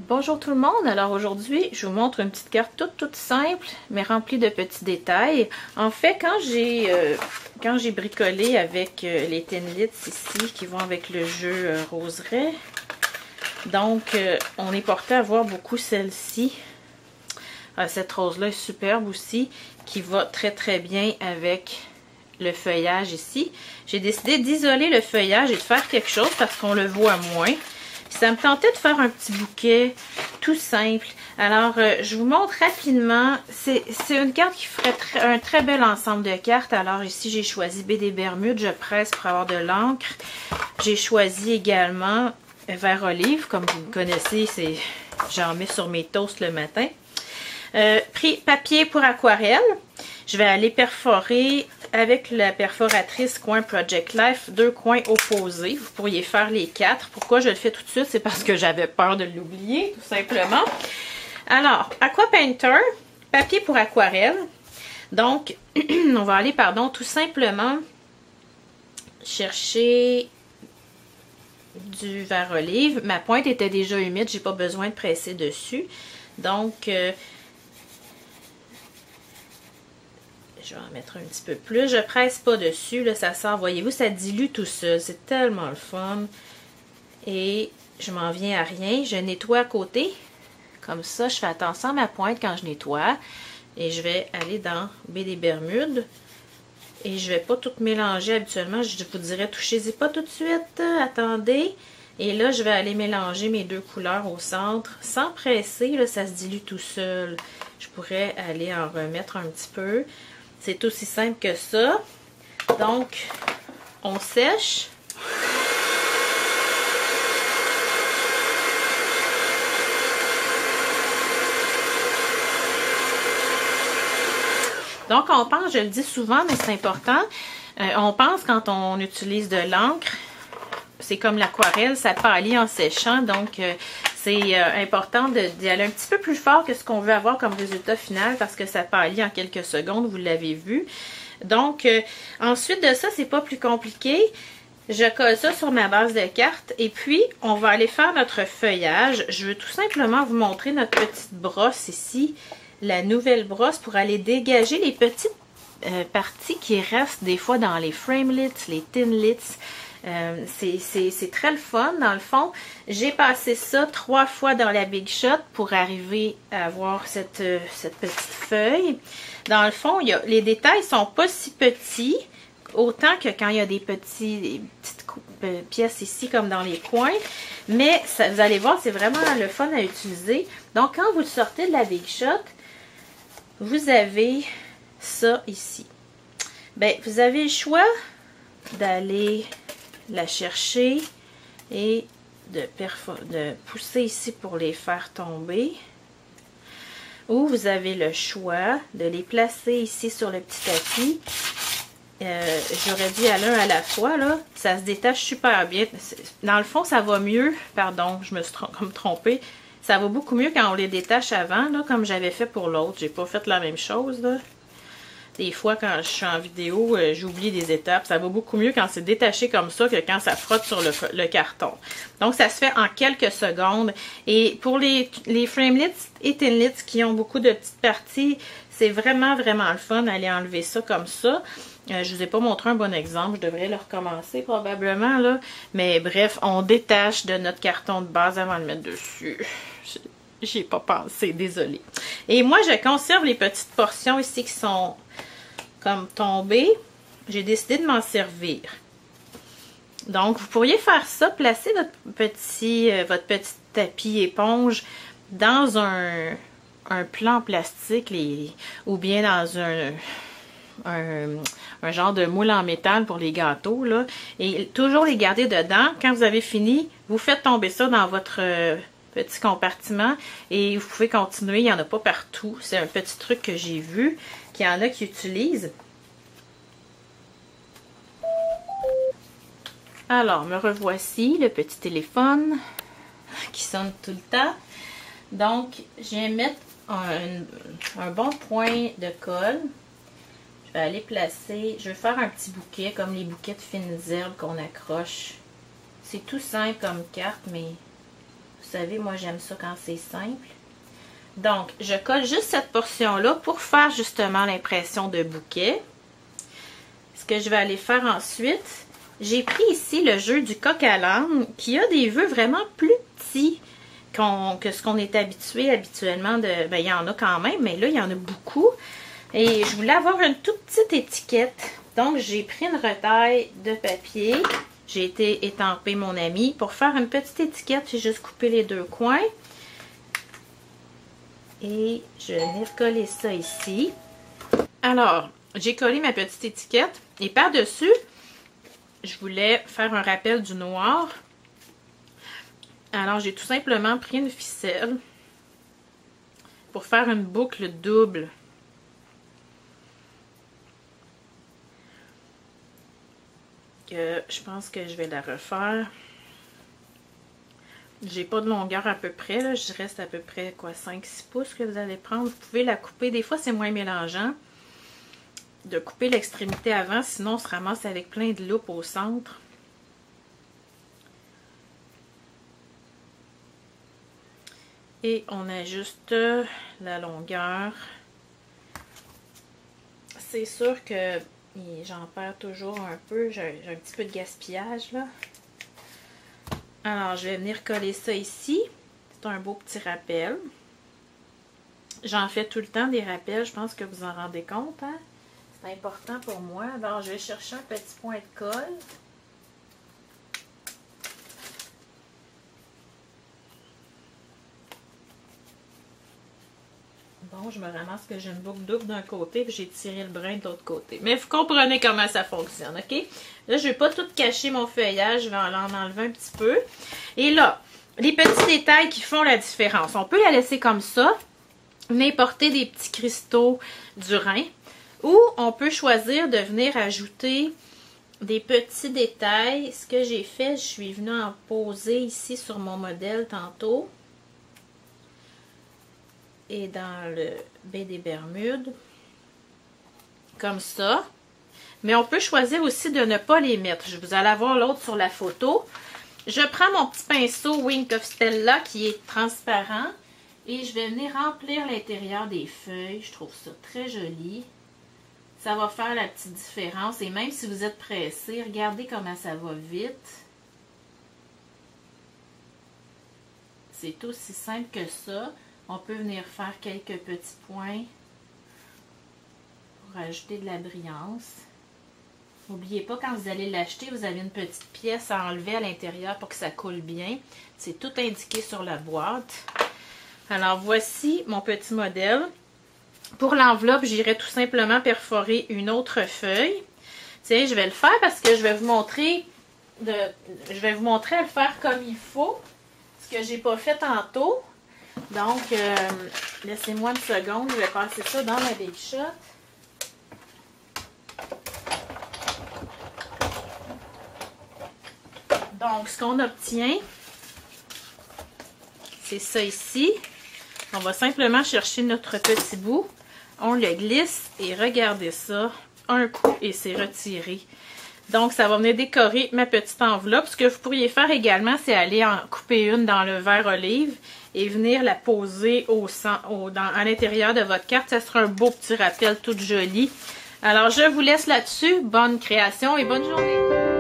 Bonjour tout le monde, alors aujourd'hui je vous montre une petite carte toute simple mais remplie de petits détails. En fait quand j'ai bricolé avec les Thinlits ici qui vont avec le jeu roseraie, donc on est porté à voir beaucoup celle-ci. Cette rose là est superbe aussi, qui va très bien avec le feuillage ici. J'ai décidé d'isoler le feuillage et de faire quelque chose parce qu'on le voit moins. Ça me tentait de faire un petit bouquet tout simple. Alors, je vous montre rapidement. C'est une carte qui ferait un très bel ensemble de cartes. Alors ici, j'ai choisi B des Bermudes. Je presse pour avoir de l'encre. J'ai choisi également vert olive. Comme vous me connaissez, j'en mets sur mes toasts le matin. Pris papier pour aquarelle. Je vais aller perforer avec la perforatrice coin Project Life, 2 coins opposés. Vous pourriez faire les 4. Pourquoi je le fais tout de suite? C'est parce que j'avais peur de l'oublier, tout simplement. Alors, Aqua Painter, papier pour aquarelle. Donc, on va aller, tout simplement chercher du vert olive. Ma pointe était déjà humide, j'ai pas besoin de presser dessus. Donc, je vais en mettre un petit peu plus. Je presse pas dessus, là, ça sort. Voyez-vous, ça dilue tout seul. C'est tellement le fun. Et je m'en viens à rien. Je nettoie à côté. Comme ça, je fais attention à ma pointe quand je nettoie. Et je vais aller dans B des Bermudes. Et je vais pas tout mélanger habituellement. Je vous dirais, touchez-y pas tout de suite. Attendez. Et là, je vais aller mélanger mes deux couleurs au centre. Sans presser, là, ça se dilue tout seul. Je pourrais aller en remettre un petit peu. C'est aussi simple que ça. Donc, on sèche. Donc, on pense, je le dis souvent, mais c'est important, on pense quand on utilise de l'encre, c'est comme l'aquarelle, ça pâlit en séchant, donc c'est important d'y aller un petit peu plus fort que ce qu'on veut avoir comme résultat final parce que ça pâlit en quelques secondes, vous l'avez vu. Donc, ensuite de ça, c'est pas plus compliqué. Je colle ça sur ma base de cartes et puis on va aller faire notre feuillage. Je veux tout simplement vous montrer notre petite brosse ici, la nouvelle brosse pour aller dégager les petites parties qui restent des fois dans les framelits, les Thinlits. C'est très le fun dans le fond. J'ai passé ça 3 fois dans la Big Shot pour arriver à avoir cette petite feuille. Dans le fond, les détails sont pas si petits, autant que quand il y a des petites pièces ici comme dans les coins. Mais ça, vous allez voir, c'est vraiment le fun à utiliser. Donc quand vous sortez de la Big Shot, vous avez ça ici. Ben, vous avez le choix d'aller la chercher et de pousser ici pour les faire tomber. Ou vous avez le choix de les placer ici sur le petit tapis. J'aurais dit à l'un à la fois, là, ça se détache super bien. Dans le fond, ça va mieux. Pardon, je me suis trompée. Ça va beaucoup mieux quand on les détache avant, là, comme j'avais fait pour l'autre. J'ai pas fait la même chose, là. Des fois, quand je suis en vidéo, j'oublie des étapes. Ça va beaucoup mieux quand c'est détaché comme ça que quand ça frotte sur le carton. Donc, ça se fait en quelques secondes. Et pour les framelits et Thinlits qui ont beaucoup de petites parties, c'est vraiment le fun d'aller enlever ça comme ça. Je vous ai pas montré un bon exemple. Je devrais le recommencer probablement, là. Mais bref, on détache de notre carton de base avant de le mettre dessus. J'y ai pas pensé, désolée. Et moi, je conserve les petites portions ici qui sont comme tombées. J'ai décidé de m'en servir. Donc, vous pourriez faire ça, placer votre petit tapis éponge dans un plan plastique ou bien dans un genre de moule en métal pour les gâteaux, là. Et toujours les garder dedans. Quand vous avez fini, vous faites tomber ça dans votre petit compartiment et vous pouvez continuer. Il n'y en a pas partout. C'est un petit truc que j'ai vu qu'il y en a qui utilisent. Alors, me revoici, le petit téléphone qui sonne tout le temps. Donc, je vais mettre un bon point de colle. Je vais aller placer, je vais faire un petit bouquet comme les bouquets de fines herbes qu'on accroche. C'est tout simple comme carte, mais Vous savez, moi, j'aime ça quand c'est simple. Donc, je colle juste cette portion-là pour faire justement l'impression de bouquet. Ce que je vais aller faire ensuite, j'ai pris ici le jeu du coq à l'âne qui a des vœux vraiment plus petits que ce qu'on est habitué habituellement de... Ben, il y en a quand même, mais là, il y en a beaucoup. Et je voulais avoir une toute petite étiquette. Donc, j'ai pris une retaille de papier. J'ai été étamper mon ami. Pour faire une petite étiquette, j'ai juste coupé les deux coins. Et je vais venir coller ça ici. Alors, j'ai collé ma petite étiquette. Et par-dessus, je voulais faire un rappel du noir. Alors, j'ai tout simplement pris une ficelle pour faire une boucle double. Je pense que je vais la refaire. J'ai pas de longueur à peu près, là. Je reste à peu près, quoi, 5-6 pouces que vous allez prendre. Vous pouvez la couper. Des fois, c'est moins mélangeant de couper l'extrémité avant, sinon on se ramasse avec plein de loupes au centre. Et on ajuste la longueur. C'est sûr que j'en perds toujours un peu. J'ai un petit peu de gaspillage là. Alors, je vais venir coller ça ici. C'est un beau petit rappel. J'en fais tout le temps des rappels. Je pense que vous en rendez compte. Hein? C'est important pour moi. Alors, je vais chercher un petit point de colle. Bon, je me ramasse que j'ai une boucle double d'un côté, puis j'ai tiré le brin de l'autre côté. Mais vous comprenez comment ça fonctionne, OK? Là, je ne vais pas tout cacher mon feuillage, je vais en enlever un petit peu. Et là, les petits détails qui font la différence. On peut la laisser comme ça, venir porter des petits cristaux du Rhin, ou on peut choisir de venir ajouter des petits détails. Ce que j'ai fait, je suis venue en poser ici sur mon modèle tantôt. Et dans le baie des Bermudes, comme ça. Mais on peut choisir aussi de ne pas les mettre. Vous allez avoir l'autre sur la photo. Je prends mon petit pinceau Wink of Stella qui est transparent et je vais venir remplir l'intérieur des feuilles. Je trouve ça très joli. Ça va faire la petite différence. Et même si vous êtes pressé, regardez comment ça va vite. C'est aussi simple que ça. On peut venir faire quelques petits points pour ajouter de la brillance. N'oubliez pas, quand vous allez l'acheter, vous avez une petite pièce à enlever à l'intérieur pour que ça coule bien. C'est tout indiqué sur la boîte. Alors, voici mon petit modèle. Pour l'enveloppe, j'irai tout simplement perforer une autre feuille. Tiens, je vais le faire parce que je vais vous montrer à le faire comme il faut. Ce que j'ai pas fait tantôt. Donc, laissez-moi une seconde, je vais passer ça dans la Big Shot. Donc, ce qu'on obtient, c'est ça ici. On va simplement chercher notre petit bout. On le glisse et regardez ça. Un coup et c'est retiré. Donc, ça va venir décorer ma petite enveloppe. Ce que vous pourriez faire également, c'est aller en couper une dans le verre olive et venir la poser à l'intérieur de votre carte. Ça sera un beau petit rappel tout joli. Alors, je vous laisse là-dessus. Bonne création et bonne journée!